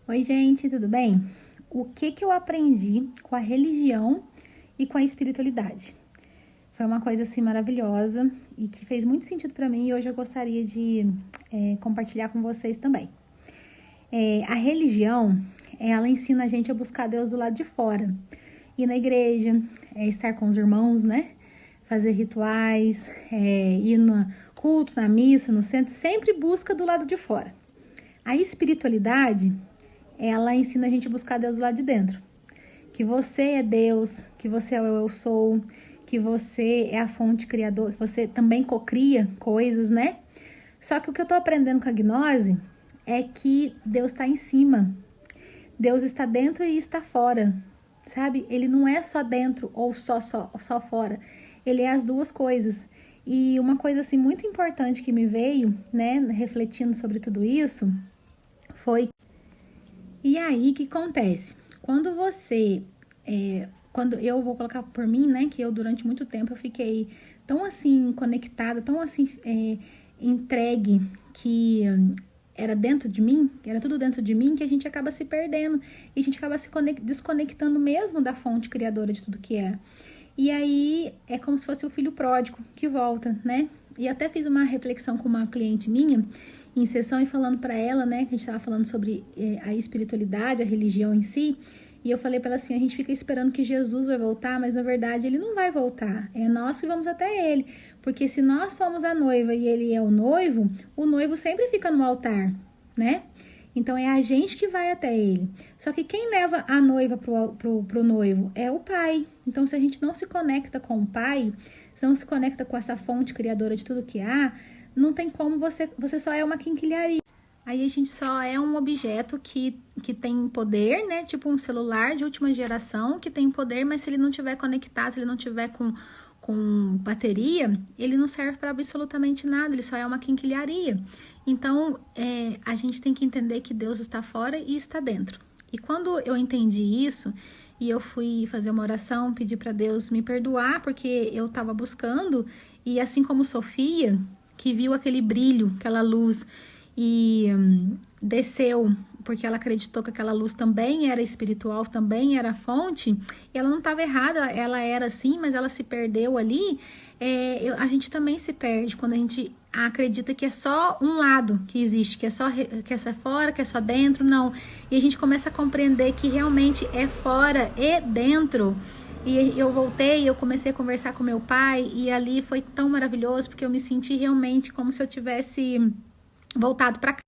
Oi, gente, tudo bem? O que eu aprendi com a religião e com a espiritualidade? Foi uma coisa assim maravilhosa e que fez muito sentido para mim e hoje eu gostaria de compartilhar com vocês também. A religião, ela ensina a gente a buscar Deus do lado de fora. Ir na igreja, estar com os irmãos, né? Fazer rituais, ir no culto, na missa, no centro, sempre busca do lado de fora. A espiritualidade, ela ensina a gente a buscar Deus do lado de dentro. Que você é Deus, que você é o eu sou, que você é a fonte criadora, que você também cocria coisas, né? Só que o que eu tô aprendendo com a gnose é que Deus está em cima. Deus está dentro e está fora, sabe? Ele não é só dentro ou só fora. Ele é as duas coisas. E uma coisa assim muito importante que me veio, né, refletindo sobre tudo isso, foi. E aí, o que acontece? Quando você, quando eu vou colocar por mim, né, que eu durante muito tempo eu fiquei tão assim conectada, tão assim entregue, que era dentro de mim, que era tudo dentro de mim, que a gente acaba se perdendo e a gente acaba se desconectando mesmo da fonte criadora de tudo que é. E aí é como se fosse o filho pródigo que volta, né? E até fiz uma reflexão com uma cliente minha em sessão e falando para ela, né, que a gente estava falando sobre a espiritualidade, a religião em si, e eu falei para ela assim, a gente fica esperando que Jesus vai voltar, mas na verdade ele não vai voltar, é nós que vamos até ele, porque se nós somos a noiva e ele é o noivo sempre fica no altar, né? Então é a gente que vai até ele. Só que quem leva a noiva pro noivo é o pai. Então se a gente não se conecta com o pai, se não se conecta com essa fonte criadora de tudo que há, não tem como você só é uma quinquilharia. Aí a gente só é um objeto que tem poder, né? Tipo um celular de última geração que tem poder, mas se ele não tiver conectado, se ele não tiver com bateria, ele não serve para absolutamente nada, ele só é uma quinquilharia. Então, a gente tem que entender que Deus está fora e está dentro. E quando eu entendi isso, e eu fui fazer uma oração, pedir para Deus me perdoar, porque eu estava buscando, e assim como Sofia, que viu aquele brilho, aquela luz, e desceu, porque ela acreditou que aquela luz também era espiritual, também era fonte, e ela não estava errada, ela era assim, mas ela se perdeu ali. A gente também se perde quando a gente acredita que é só um lado que existe, que é só fora, que é só dentro, não. E a gente começa a compreender que realmente é fora e dentro. E eu voltei, eu comecei a conversar com meu pai, e ali foi tão maravilhoso, porque eu me senti realmente como se eu tivesse voltado para casa.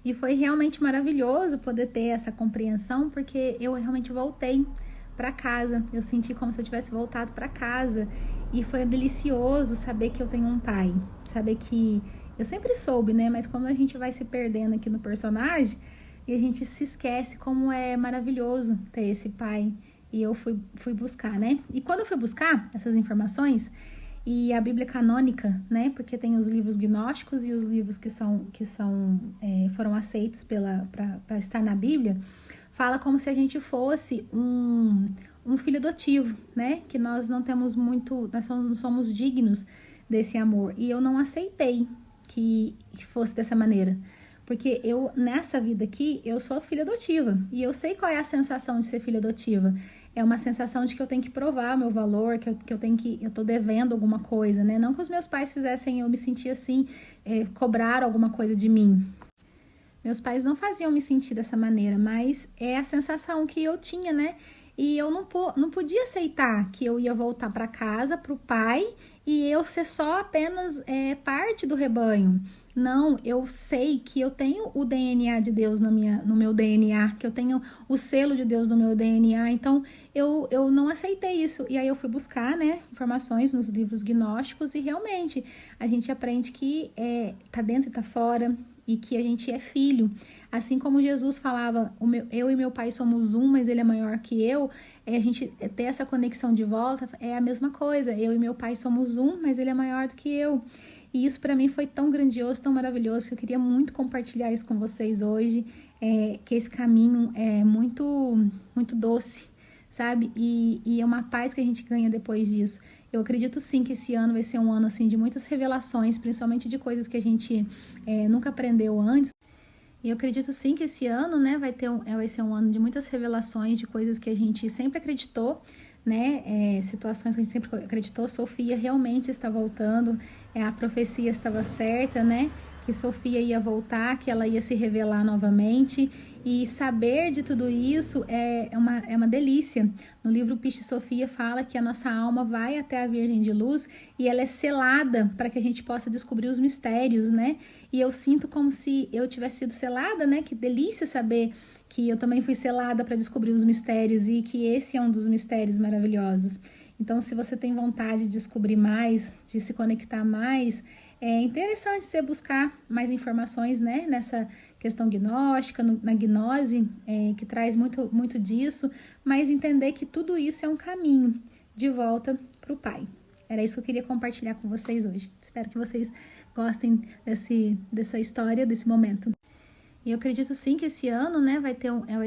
E foi realmente maravilhoso poder ter essa compreensão, porque eu realmente voltei para casa. Eu senti como se eu tivesse voltado para casa. E foi delicioso saber que eu tenho um pai. Saber que eu sempre soube, né? Mas quando a gente vai se perdendo aqui no personagem, e a gente se esquece como é maravilhoso ter esse pai. E eu fui buscar, né? E quando eu fui buscar essas informações, e a Bíblia canônica, né? Porque tem os livros gnósticos e os livros foram aceitos para estar na Bíblia, fala como se a gente fosse um filho adotivo, né? Que nós não temos muito, nós não somos dignos desse amor. E eu não aceitei que fosse dessa maneira. Porque eu, nessa vida aqui, eu sou filha adotiva. E eu sei qual é a sensação de ser filha adotiva. É uma sensação de que eu tenho que provar meu valor, eu tô devendo alguma coisa, né? Não que os meus pais fizessem eu me sentir assim, cobraram alguma coisa de mim. Meus pais não faziam me sentir dessa maneira, mas é a sensação que eu tinha, né? E eu não podia aceitar que eu ia voltar para casa, para o pai, e eu ser só apenas parte do rebanho. Não, eu sei que eu tenho o DNA de Deus no meu DNA, que eu tenho o selo de Deus no meu DNA. Então, eu não aceitei isso. E aí eu fui buscar, né, informações nos livros gnósticos e realmente a gente aprende que tá dentro e tá fora e que a gente é filho. Assim como Jesus falava, eu e meu pai somos um, mas ele é maior que eu, a gente ter essa conexão de volta é a mesma coisa. Eu e meu pai somos um, mas ele é maior do que eu. E isso para mim foi tão grandioso, tão maravilhoso, que eu queria muito compartilhar isso com vocês hoje, que esse caminho é muito doce, sabe? E é uma paz que a gente ganha depois disso. Eu acredito sim que esse ano vai ser um ano assim de muitas revelações, principalmente de coisas que a gente nunca aprendeu antes. E eu acredito sim que esse ano, né, vai ser um ano de muitas revelações, de coisas que a gente sempre acreditou, né, situações que a gente sempre acreditou. Sofia realmente está voltando, a profecia estava certa, né, que Sofia ia voltar, que ela ia se revelar novamente. E saber de tudo isso é uma delícia. No livro Piche Sofia fala que a nossa alma vai até a Virgem de Luz e ela é selada para que a gente possa descobrir os mistérios, né? E eu sinto como se eu tivesse sido selada, né? Que delícia saber que eu também fui selada para descobrir os mistérios e que esse é um dos mistérios maravilhosos. Então, se você tem vontade de descobrir mais, de se conectar mais, é interessante você buscar mais informações, né, nessa questão gnóstica, na gnose, que traz muito disso, mas entender que tudo isso é um caminho de volta para o Pai. Era isso que eu queria compartilhar com vocês hoje. Espero que vocês gostem dessa história, desse momento. E eu acredito sim que esse ano, né, vai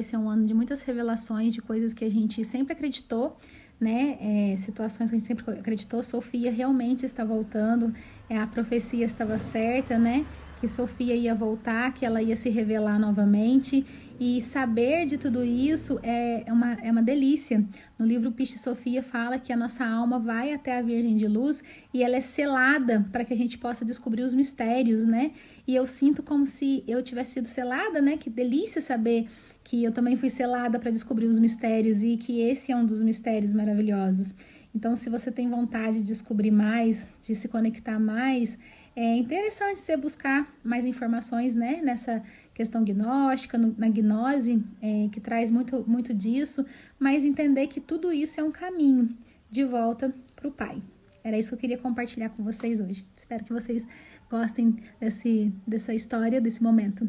ser um ano de muitas revelações, de coisas que a gente sempre acreditou, né, situações que a gente sempre acreditou. Sofia realmente está voltando, a profecia estava certa, né, que Sofia ia voltar, que ela ia se revelar novamente. E saber de tudo isso é uma delícia. No livro Piche Sofia fala que a nossa alma vai até a Virgem de Luz e ela é selada para que a gente possa descobrir os mistérios, né? E eu sinto como se eu tivesse sido selada, né? Que delícia saber que eu também fui selada para descobrir os mistérios e que esse é um dos mistérios maravilhosos. Então, se você tem vontade de descobrir mais, de se conectar mais, é interessante você buscar mais informações, né, nessa questão gnóstica, na gnose, que traz muito disso, mas entender que tudo isso é um caminho de volta para o Pai. Era isso que eu queria compartilhar com vocês hoje. Espero que vocês gostem dessa história, desse momento.